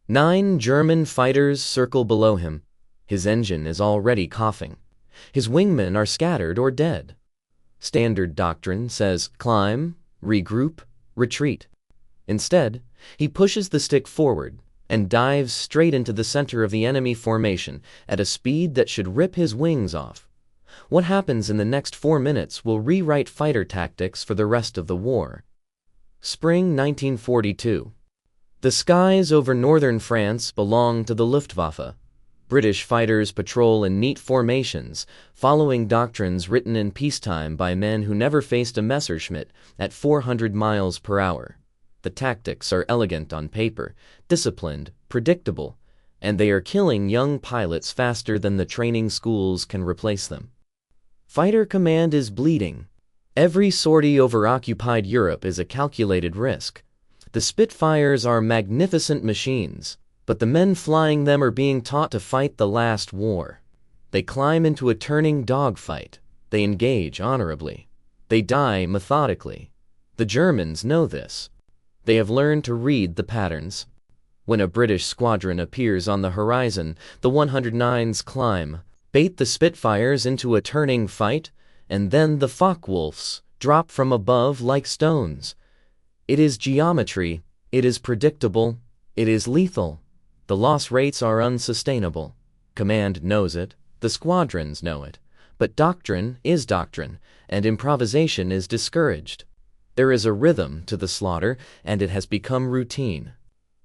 9 German fighters circle below him. His engine is already coughing. His wingmen are scattered or dead. Standard doctrine says climb, regroup, retreat. Instead, he pushes the stick forward and dives straight into the center of the enemy formation at a speed that should rip his wings off. What happens in the next 4 minutes will rewrite fighter tactics for the rest of the war. Spring 1942. The skies over northern France belong to the Luftwaffe. British fighters patrol in neat formations, following doctrines written in peacetime by men who never faced a Messerschmitt at 400 miles per hour. The tactics are elegant on paper, disciplined, predictable, and they are killing young pilots faster than the training schools can replace them. Fighter command is bleeding. Every sortie over occupied Europe is a calculated risk. The Spitfires are magnificent machines, but the men flying them are being taught to fight the last war. They climb into a turning dogfight. They engage honorably. They die methodically. The Germans know this. They have learned to read the patterns. When a British squadron appears on the horizon, the 109s climb, bait the Spitfires into a turning fight, and then the Focke-Wulfs drop from above like stones. It is geometry, it is predictable, it is lethal. The loss rates are unsustainable. Command knows it, the squadrons know it, but doctrine is doctrine, and improvisation is discouraged. There is a rhythm to the slaughter, and it has become routine.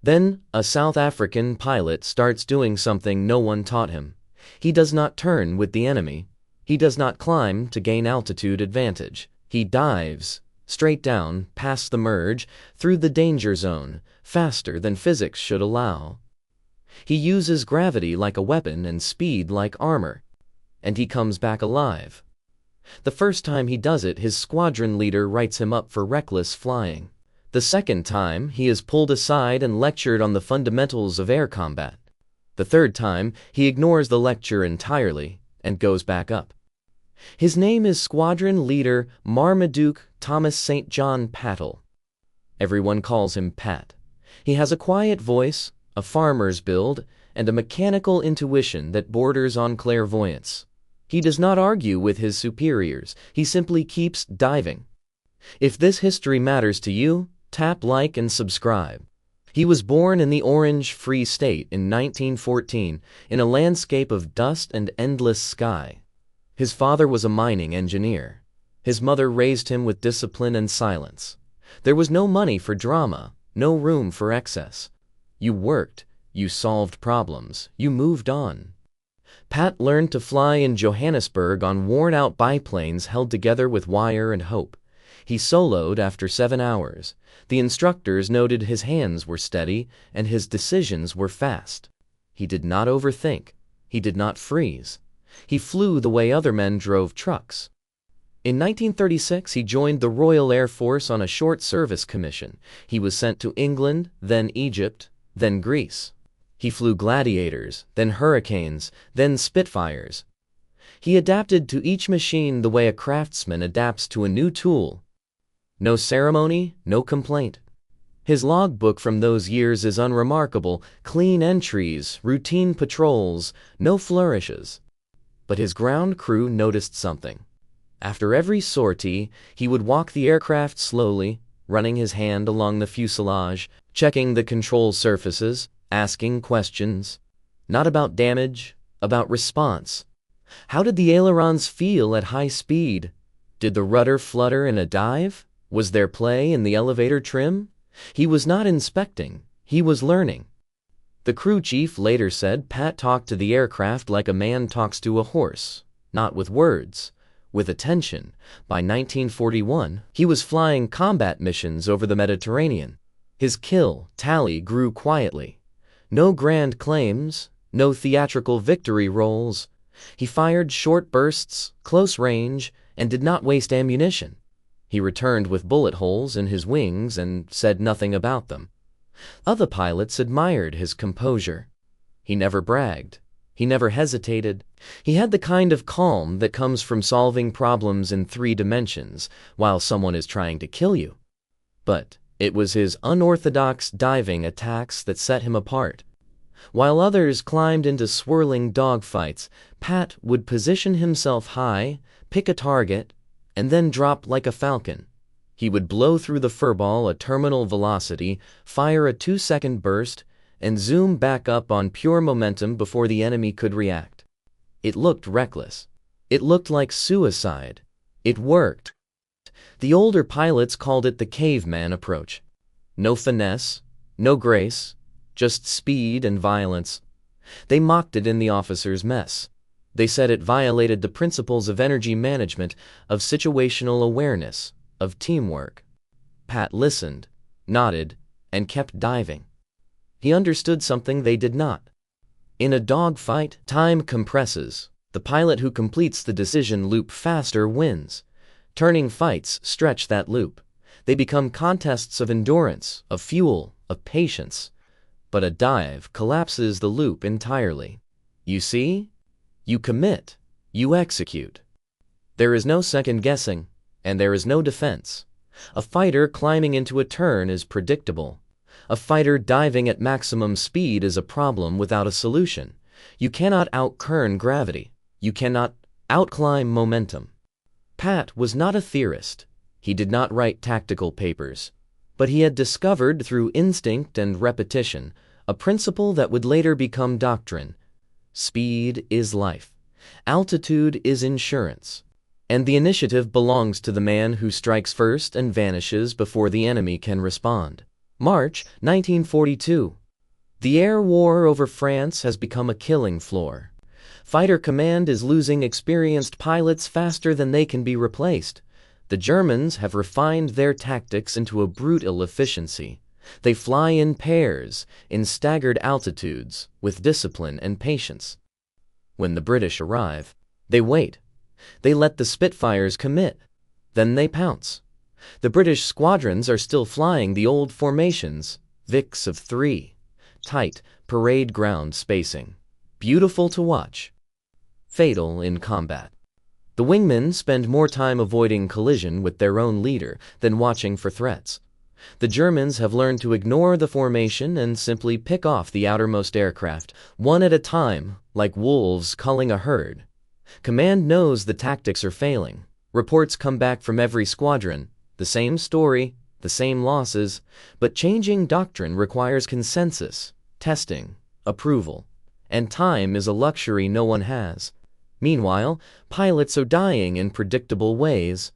Then a South African pilot starts doing something no one taught him. He does not turn with the enemy. He does not climb to gain altitude advantage. He dives, straight down, past the merge, through the danger zone, faster than physics should allow. He uses gravity like a weapon and speed like armor. And he comes back alive. The first time he does it, his squadron leader writes him up for reckless flying. The second time, he is pulled aside and lectured on the fundamentals of air combat. The third time, he ignores the lecture entirely and goes back up. His name is Squadron Leader Marmaduke Thomas St. John Pattle. Everyone calls him Pat. He has a quiet voice, a farmer's build, and a mechanical intuition that borders on clairvoyance. He does not argue with his superiors. He simply keeps diving. If this history matters to you, tap like and subscribe. He was born in the Orange Free State in 1914 in a landscape of dust and endless sky. His father was a mining engineer. His mother raised him with discipline and silence. There was no money for drama, no room for excess. You worked, you solved problems, you moved on. Pat learned to fly in Johannesburg on worn-out biplanes held together with wire and hope. He soloed after 7 hours. The instructors noted his hands were steady and his decisions were fast. He did not overthink. He did not freeze. He flew the way other men drove trucks. In 1936, he joined the Royal Air Force on a short service commission. He was sent to England, then Egypt, then Greece. He flew Gladiators, then Hurricanes, then Spitfires. He adapted to each machine the way a craftsman adapts to a new tool. No ceremony, no complaint. His logbook from those years is unremarkable: clean entries, routine patrols, no flourishes. But his ground crew noticed something. After every sortie, he would walk the aircraft slowly, running his hand along the fuselage, checking the control surfaces, asking questions. Not about damage, about response. How did the ailerons feel at high speed? Did the rudder flutter in a dive? Was there play in the elevator trim? He was not inspecting, he was learning. The crew chief later said Pat talked to the aircraft like a man talks to a horse, not with words, with attention. By 1941, he was flying combat missions over the Mediterranean. His kill tally grew quietly. No grand claims, no theatrical victory roles. He fired short bursts, close range, and did not waste ammunition. He returned with bullet holes in his wings and said nothing about them. Other pilots admired his composure. He never bragged. He never hesitated. He had the kind of calm that comes from solving problems in 3 dimensions while someone is trying to kill you. But it was his unorthodox diving attacks that set him apart. While others climbed into swirling dogfights, Pat would position himself high, pick a target, and then drop like a falcon. He would blow through the furball at terminal velocity, fire a 2-second burst, and zoom back up on pure momentum before the enemy could react. It looked reckless. It looked like suicide. It worked. The older pilots called it the caveman approach. No finesse, no grace, just speed and violence. They mocked it in the officers' mess. They said it violated the principles of energy management, of situational awareness, of teamwork. Pat listened, nodded, and kept diving. He understood something they did not. In a dogfight, time compresses. The pilot who completes the decision loop faster wins. Turning fights stretch that loop. They become contests of endurance, of fuel, of patience. But a dive collapses the loop entirely. You see? You commit. You execute. There is no second guessing, and there is no defense. A fighter climbing into a turn is predictable. A fighter diving at maximum speed is a problem without a solution. You cannot outkern gravity. You cannot outclimb momentum. Pat was not a theorist. He did not write tactical papers. But he had discovered through instinct and repetition a principle that would later become doctrine. Speed is life. Altitude is insurance. And the initiative belongs to the man who strikes first and vanishes before the enemy can respond. March 1942. The air war over France has become a killing floor. Fighter command is losing experienced pilots faster than they can be replaced. The Germans have refined their tactics into a brutal efficiency. They fly in pairs, in staggered altitudes, with discipline and patience. When the British arrive, they wait. They let the Spitfires commit. Then they pounce. The British squadrons are still flying the old formations, Vics of 3. Tight, parade ground spacing. Beautiful to watch. Fatal in combat. The wingmen spend more time avoiding collision with their own leader than watching for threats. The Germans have learned to ignore the formation and simply pick off the outermost aircraft, one at a time, like wolves culling a herd. Command knows the tactics are failing. Reports come back from every squadron. The same story, the same losses, but changing doctrine requires consensus, testing, approval, and time is a luxury no one has. Meanwhile, pilots are dying in predictable ways.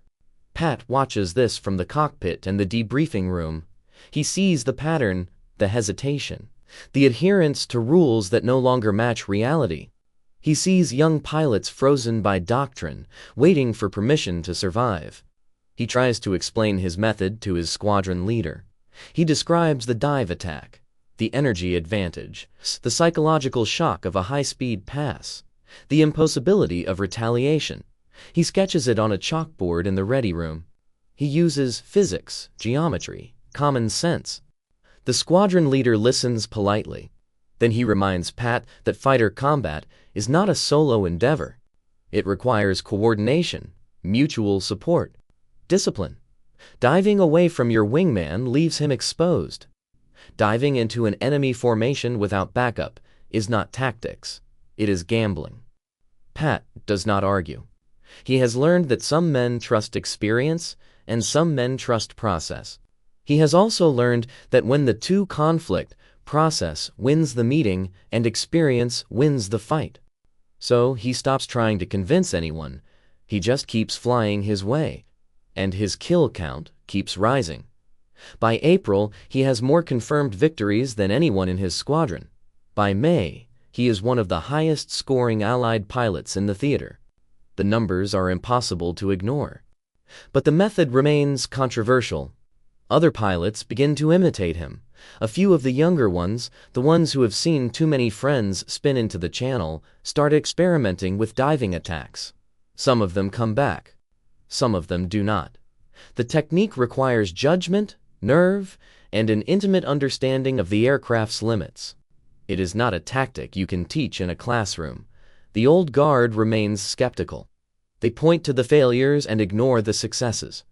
Pat watches this from the cockpit and the debriefing room. He sees the pattern, the hesitation, the adherence to rules that no longer match reality. He sees young pilots frozen by doctrine, waiting for permission to survive. He tries to explain his method to his squadron leader. He describes the dive attack, the energy advantage, the psychological shock of a high-speed pass, the impossibility of retaliation. He sketches it on a chalkboard in the ready room. He uses physics, geometry, common sense. The squadron leader listens politely. Then he reminds Pat that fighter combat is not a solo endeavor. It requires coordination, mutual support, discipline. Diving away from your wingman leaves him exposed. Diving into an enemy formation without backup is not tactics. It is gambling. Pat does not argue. He has learned that some men trust experience and some men trust process. He has also learned that when the two conflict, process wins the meeting and experience wins the fight. So he stops trying to convince anyone. He just keeps flying his way. And his kill count keeps rising. By April, he has more confirmed victories than anyone in his squadron. By May, he is one of the highest-scoring Allied pilots in the theater. The numbers are impossible to ignore. But the method remains controversial. Other pilots begin to imitate him. A few of the younger ones, the ones who have seen too many friends spin into the channel, start experimenting with diving attacks. Some of them come back. Some of them do not. The technique requires judgment, nerve, and an intimate understanding of the aircraft's limits. It is not a tactic you can teach in a classroom. The old guard remains skeptical. They point to the failures and ignore the successes.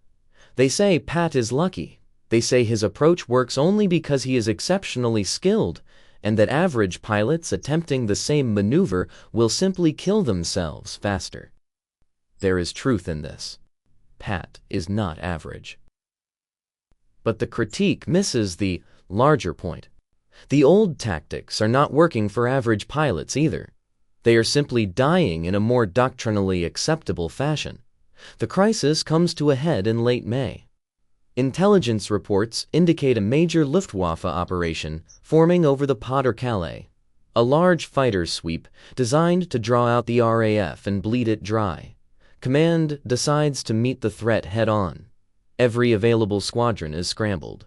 They say Pat is lucky. They say his approach works only because he is exceptionally skilled, and that average pilots attempting the same maneuver will simply kill themselves faster. There is truth in this. Pat is not average. But the critique misses the larger point. The old tactics are not working for average pilots either. They are simply dying in a more doctrinally acceptable fashion. The crisis comes to a head in late May. Intelligence reports indicate a major Luftwaffe operation forming over the Pas-de-Calais, a large fighter sweep designed to draw out the RAF and bleed it dry. Command decides to meet the threat head-on. Every available squadron is scrambled.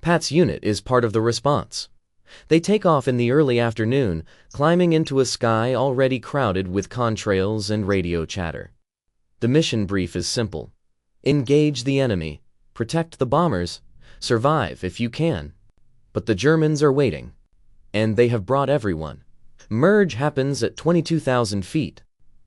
Pat's unit is part of the response. They take off in the early afternoon, climbing into a sky already crowded with contrails and radio chatter. The mission brief is simple. Engage the enemy, protect the bombers, survive if you can. But the Germans are waiting. And they have brought everyone. Merge happens at 22,000 feet.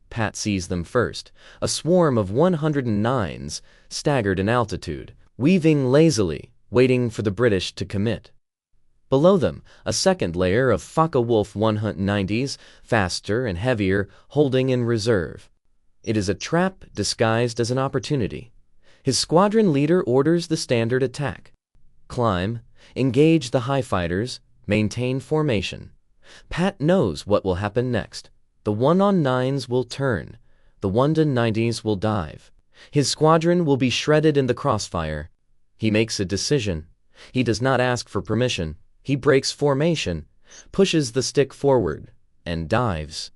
Pat sees them first, a swarm of 109s, staggered in altitude, weaving lazily, waiting for the British to commit. Below them, a second layer of Focke-Wulf 190s, faster and heavier, holding in reserve. It is a trap disguised as an opportunity. His squadron leader orders the standard attack. Climb, engage the high fighters, maintain formation. Pat knows what will happen next. The 1-on-9s will turn. The 1-to-90s will dive. His squadron will be shredded in the crossfire. He makes a decision. He does not ask for permission. He breaks formation, pushes the stick forward, and dives.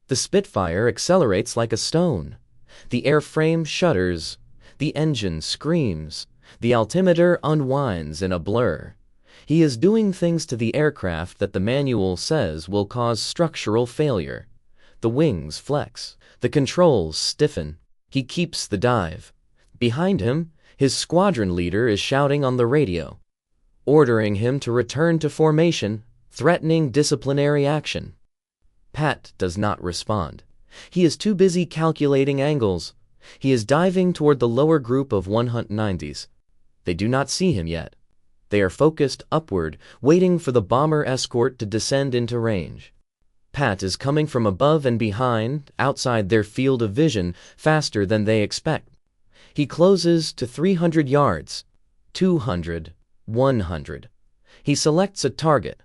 The Spitfire accelerates like a stone. The airframe shudders. The engine screams. The altimeter unwinds in a blur. He is doing things to the aircraft that the manual says will cause structural failure. The wings flex. The controls stiffen. He keeps the dive. Behind him, his squadron leader is shouting on the radio, ordering him to return to formation, threatening disciplinary action. Pat does not respond. He is too busy calculating angles. He is diving toward the lower group of 190s. They do not see him yet. They are focused upward, waiting for the bomber escort to descend into range. Pat is coming from above and behind, outside their field of vision, faster than they expect. He closes to 300 yards, 200, 100. He selects a target.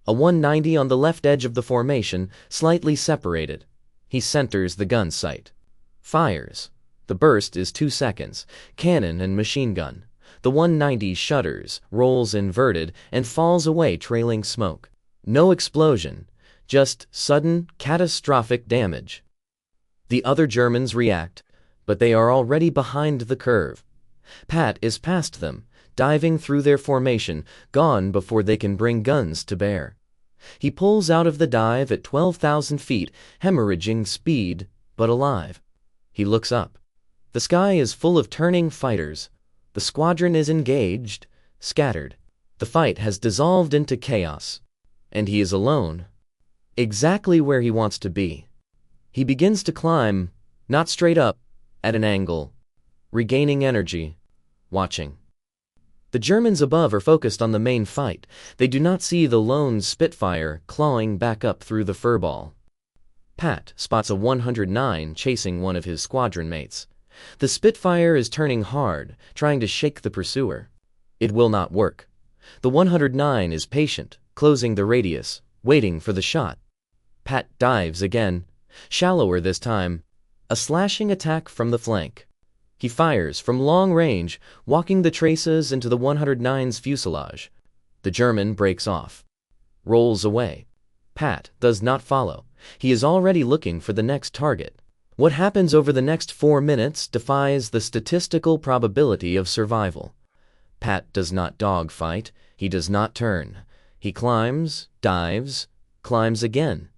A 190 on the left edge of the formation, slightly separated. He centers the gun sight. Fires. The burst is 2 seconds. Cannon and machine gun. The 190 shudders, rolls inverted, and falls away trailing smoke. No explosion, just sudden, catastrophic damage. The other Germans react, but they are already behind the curve. Pat is past them, diving through their formation, gone before they can bring guns to bear. He pulls out of the dive at 12,000 feet, hemorrhaging speed, but alive. He looks up. The sky is full of turning fighters. The squadron is engaged, scattered. The fight has dissolved into chaos, and he is alone, exactly where he wants to be. He begins to climb, not straight up, at an angle, regaining energy, watching. The Germans above are focused on the main fight. They do not see the lone Spitfire clawing back up through the furball. Pat spots a 109 chasing one of his squadron mates. The Spitfire is turning hard, trying to shake the pursuer. It will not work. The 109 is patient, closing the radius, waiting for the shot. Pat dives again, shallower this time, a slashing attack from the flank. He fires from long range, walking the traces into the 109's fuselage. The German breaks off, rolls away. Pat does not follow. He is already looking for the next target. What happens over the next 4 minutes defies the statistical probability of survival. Pat does not dogfight. He does not turn. He climbs, dives, climbs again.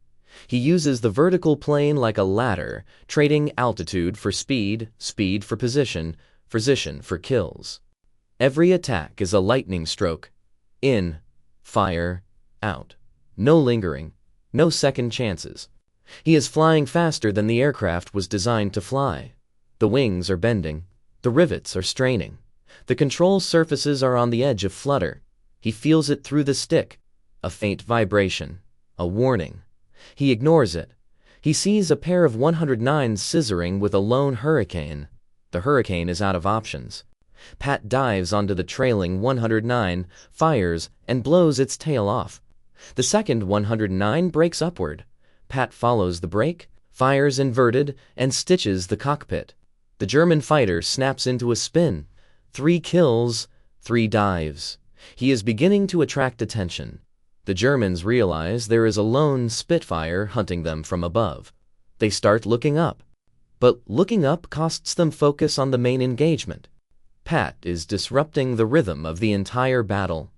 He uses the vertical plane like a ladder, trading altitude for speed, speed for position for kills. Every attack is a lightning stroke. In, fire, out. No lingering, no second chances. He is flying faster than the aircraft was designed to fly. The wings are bending. The rivets are straining. The control surfaces are on the edge of flutter. He feels it through the stick. A faint vibration. A warning. He ignores it. He sees a pair of 109s scissoring with a lone Hurricane. The Hurricane is out of options. Pat dives onto the trailing 109, fires, and blows its tail off. The second 109 breaks upward. Pat follows the break, fires inverted, and stitches the cockpit. The German fighter snaps into a spin. 3 kills, 3 dives. He is beginning to attract attention. The Germans realize there is a lone Spitfire hunting them from above. They start looking up. But looking up costs them focus on the main engagement. Pat is disrupting the rhythm of the entire battle.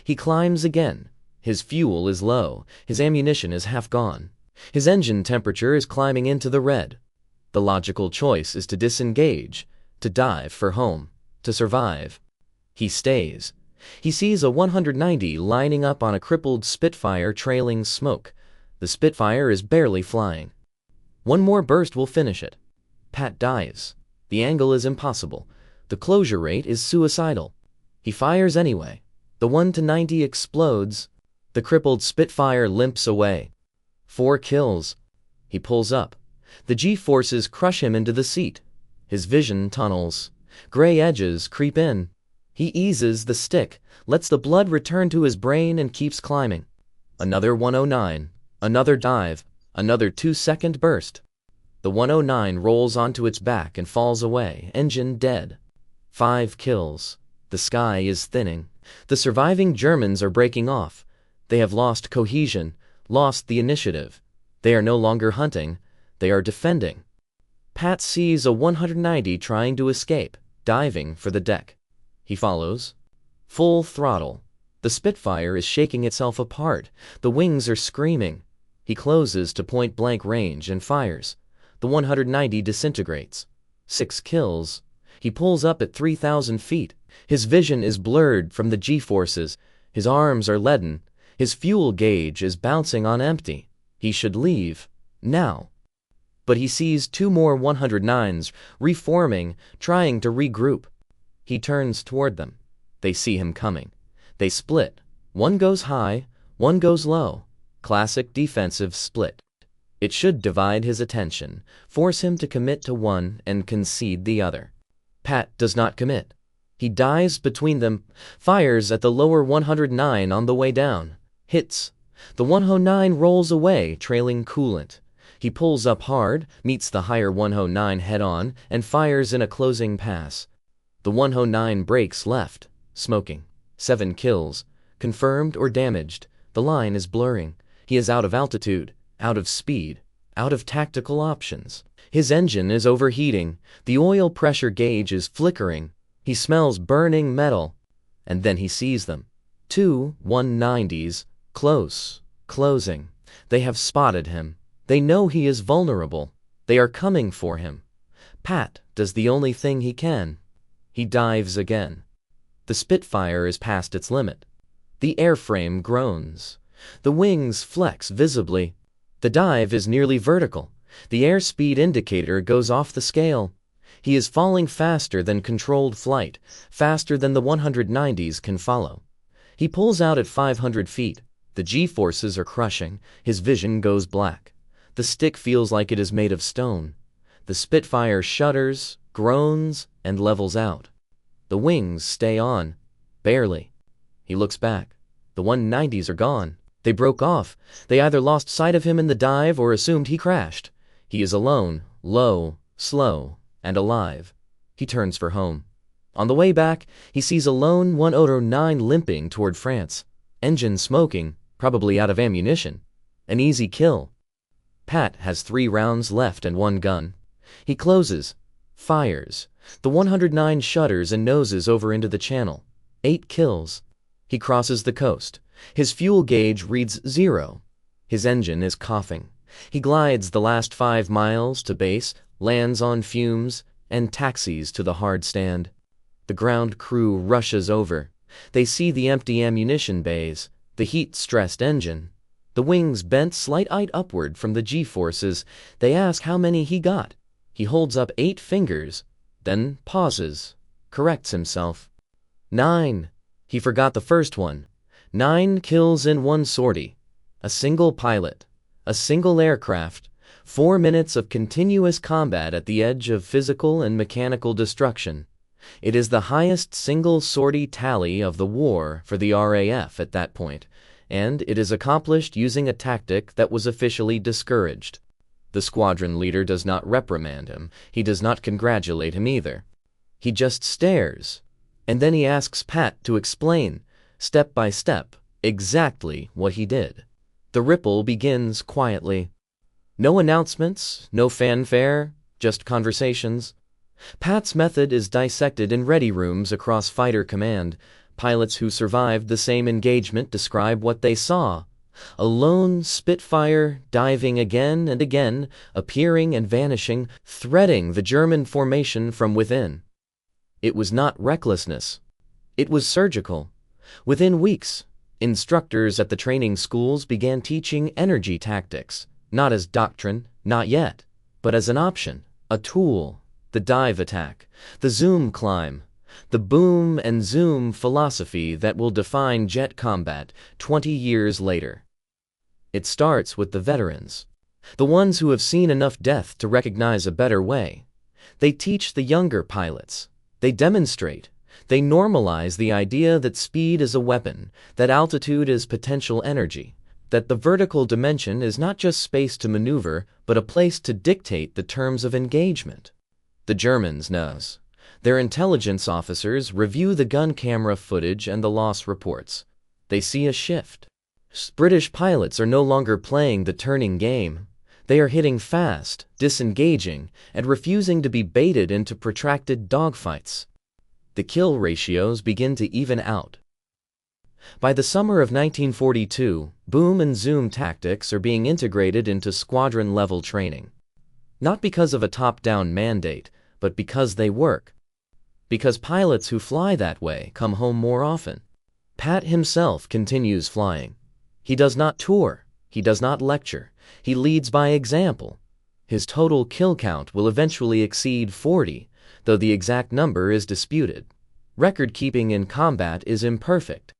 He climbs again. His fuel is low. His ammunition is half gone. His engine temperature is climbing into the red. The logical choice is to disengage, to dive for home, to survive. He stays. He sees a 190 lining up on a crippled Spitfire trailing smoke. The Spitfire is barely flying. One more burst will finish it. Pat dives. The angle is impossible. The closure rate is suicidal. He fires anyway. The 1-90 explodes. The crippled Spitfire limps away. 4 kills. He pulls up. The G-forces crush him into the seat. His vision tunnels. Gray edges creep in. He eases the stick, lets the blood return to his brain, and keeps climbing. Another 109. Another dive. Another 2-second burst. The 109 rolls onto its back and falls away, engine dead. 5 kills. The sky is thinning. The surviving Germans are breaking off. They have lost cohesion, lost the initiative. They are no longer hunting. They are defending. Pat sees a 190 trying to escape, diving for the deck. He follows. Full throttle. The Spitfire is shaking itself apart. The wings are screaming. He closes to point-blank range and fires. The 190 disintegrates. 6 kills. He pulls up at 3,000 feet. His vision is blurred from the G-forces. His arms are leaden. His fuel gauge is bouncing on empty. He should leave. Now. But he sees 2 more 109s, reforming, trying to regroup. He turns toward them. They see him coming. They split. One goes high, one goes low. Classic defensive split. It should divide his attention, force him to commit to one and concede the other. Pat does not commit. He dives between them, fires at the lower 109 on the way down. Hits. The 109 rolls away, trailing coolant. He pulls up hard, meets the higher 109 head-on, and fires in a closing pass. The 109 breaks left, smoking. 7 kills. Confirmed or damaged. The line is blurring. He is out of altitude, out of speed, out of tactical options. His engine is overheating. The oil pressure gauge is flickering. He smells burning metal. And then he sees them. 2 190s, close, closing. They have spotted him. They know he is vulnerable. They are coming for him. Pat does the only thing he can. He dives again. The Spitfire is past its limit. The airframe groans. The wings flex visibly. The dive is nearly vertical. The airspeed indicator goes off the scale. He is falling faster than controlled flight, faster than the 190s can follow. He pulls out at 500 feet. The G-forces are crushing. His vision goes black. The stick feels like it is made of stone. The Spitfire shudders, groans, and levels out. The wings stay on. Barely. He looks back. The 190s are gone. They broke off. They either lost sight of him in the dive or assumed he crashed. He is alone, low, slow, and alive. He turns for home. On the way back, he sees a lone 109 limping toward France. Engine smoking, probably out of ammunition. An easy kill. Pat has 3 rounds left and 1 gun. He closes, fires. The 109 shudders and noses over into the channel. 8 kills. He crosses the coast. His fuel gauge reads 0. His engine is coughing. He glides the last 5 miles to base, lands on fumes, and taxis to the hard stand. The ground crew rushes over. They see the empty ammunition bays, the heat-stressed engine. The wings bent slight-eyed upward from the G-forces. They ask how many he got. He holds up 8 fingers, then pauses, corrects himself. 9. He forgot the first one. 9 kills in one sortie. A single pilot. A single aircraft. 4 minutes of continuous combat at the edge of physical and mechanical destruction. It is the highest single sortie tally of the war for the RAF at that point, and it is accomplished using a tactic that was officially discouraged. The squadron leader does not reprimand him. He does not congratulate him either. He just stares, and then he asks Pat to explain, step by step, exactly what he did. The ripple begins quietly. No announcements, no fanfare, just conversations. Pat's method is dissected in ready rooms across fighter command. Pilots who survived the same engagement describe what they saw. A lone Spitfire diving again and again, appearing and vanishing, threading the German formation from within. It was not recklessness. It was surgical. Within weeks, instructors at the training schools began teaching energy tactics, not as doctrine, not yet, but as an option, a tool. The dive attack, the zoom climb, the boom and zoom philosophy that will define jet combat 20 years later. It starts with the veterans, the ones who have seen enough death to recognize a better way. They teach the younger pilots. They demonstrate. They normalize the idea that speed is a weapon, that altitude is potential energy, that the vertical dimension is not just space to maneuver, but a place to dictate the terms of engagement. The Germans knows. Their intelligence officers review the gun camera footage and the loss reports. They see a shift. British pilots are no longer playing the turning game. They are hitting fast, disengaging, and refusing to be baited into protracted dogfights. The kill ratios begin to even out. By the summer of 1942, boom and zoom tactics are being integrated into squadron-level training. Not because of a top-down mandate, but because they work. Because pilots who fly that way come home more often. Pat himself continues flying. He does not tour. He does not lecture. He leads by example. His total kill count will eventually exceed 40, though the exact number is disputed. Record-keeping in combat is imperfect.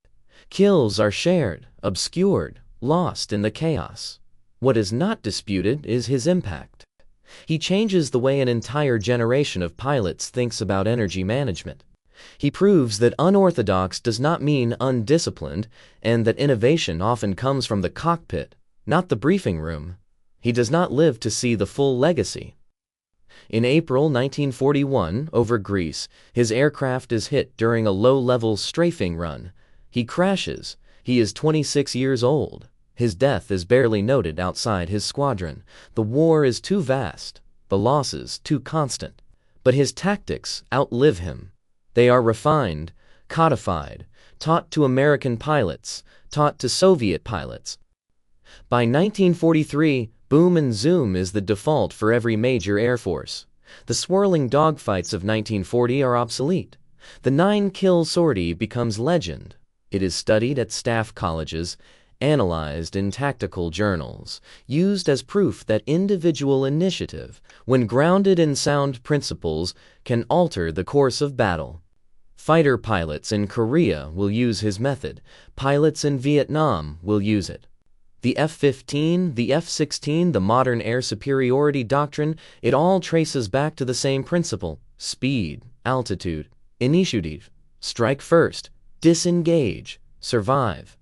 Kills are shared, obscured, lost in the chaos. What is not disputed is his impact. He changes the way an entire generation of pilots thinks about energy management. He proves that unorthodox does not mean undisciplined, and that innovation often comes from the cockpit, not the briefing room. He does not live to see the full legacy. In April 1941, over Greece, his aircraft is hit during a low-level strafing run. He crashes. He is 26 years old. His death is barely noted outside his squadron. The war is too vast, the losses too constant. But his tactics outlive him. They are refined, codified, taught to American pilots, taught to Soviet pilots. By 1943, boom and zoom is the default for every major air force. The swirling dogfights of 1940 are obsolete. The 9-kill sortie becomes legend. It is studied at staff colleges, analyzed in tactical journals, used as proof that individual initiative, when grounded in sound principles, can alter the course of battle. Fighter pilots in Korea will use his method. Pilots in Vietnam will use it. The F-15, the F-16, the modern air superiority doctrine, it all traces back to the same principle: speed, altitude, initiative, strike first, disengage, survive.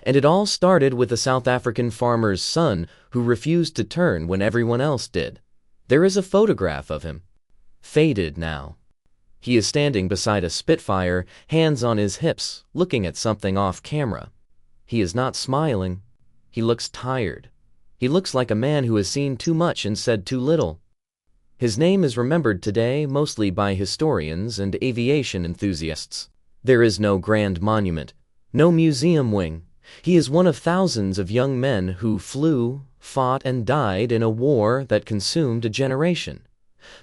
And it all started with a South African farmer's son who refused to turn when everyone else did. There is a photograph of him. Faded now. He is standing beside a Spitfire, hands on his hips, looking at something off camera. He is not smiling. He looks tired. He looks like a man who has seen too much and said too little. His name is remembered today mostly by historians and aviation enthusiasts. There is no grand monument, no museum wing. He is one of thousands of young men who flew, fought, and died in a war that consumed a generation.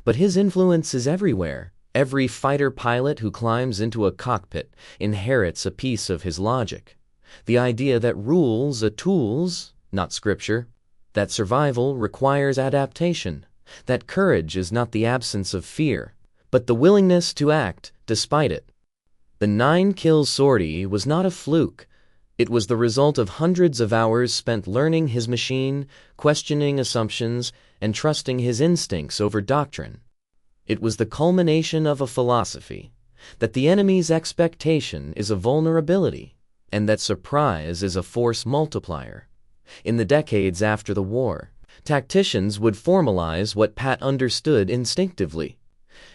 But his influence is everywhere. Every fighter pilot who climbs into a cockpit inherits a piece of his logic. The idea that rules are tools, not scripture. That survival requires adaptation. That courage is not the absence of fear, but the willingness to act despite it. The 9-kill sortie was not a fluke. It was the result of hundreds of hours spent learning his machine, questioning assumptions, and trusting his instincts over doctrine. It was the culmination of a philosophy that the enemy's expectation is a vulnerability, and that surprise is a force multiplier. In the decades after the war, tacticians would formalize what Pat understood instinctively: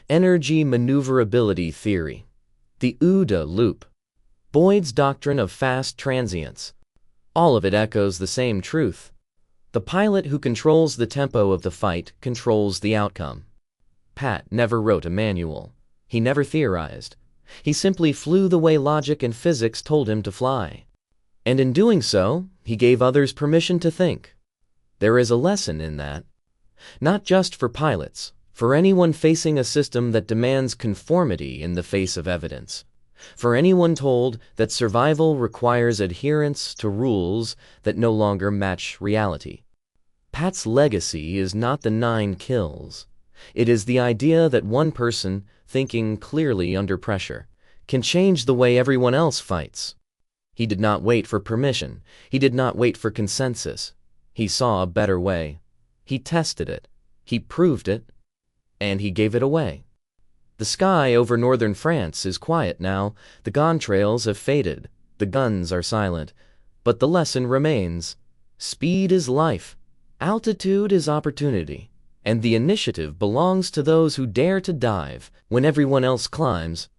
energy maneuverability theory, the OODA loop, Boyd's doctrine of fast transients. All of it echoes the same truth. The pilot who controls the tempo of the fight controls the outcome. Pat never wrote a manual. He never theorized. He simply flew the way logic and physics told him to fly. And in doing so, he gave others permission to think. There is a lesson in that. Not just for pilots, for anyone facing a system that demands conformity in the face of evidence. For anyone told that survival requires adherence to rules that no longer match reality. Pat's legacy is not the 9 kills. It is the idea that one person, thinking clearly under pressure, can change the way everyone else fights. He did not wait for permission. He did not wait for consensus. He saw a better way. He tested it. He proved it. And he gave it away. The sky over northern France is quiet now. The contrails have faded. The guns are silent. But the lesson remains. Speed is life. Altitude is opportunity. And the initiative belongs to those who dare to dive when everyone else climbs.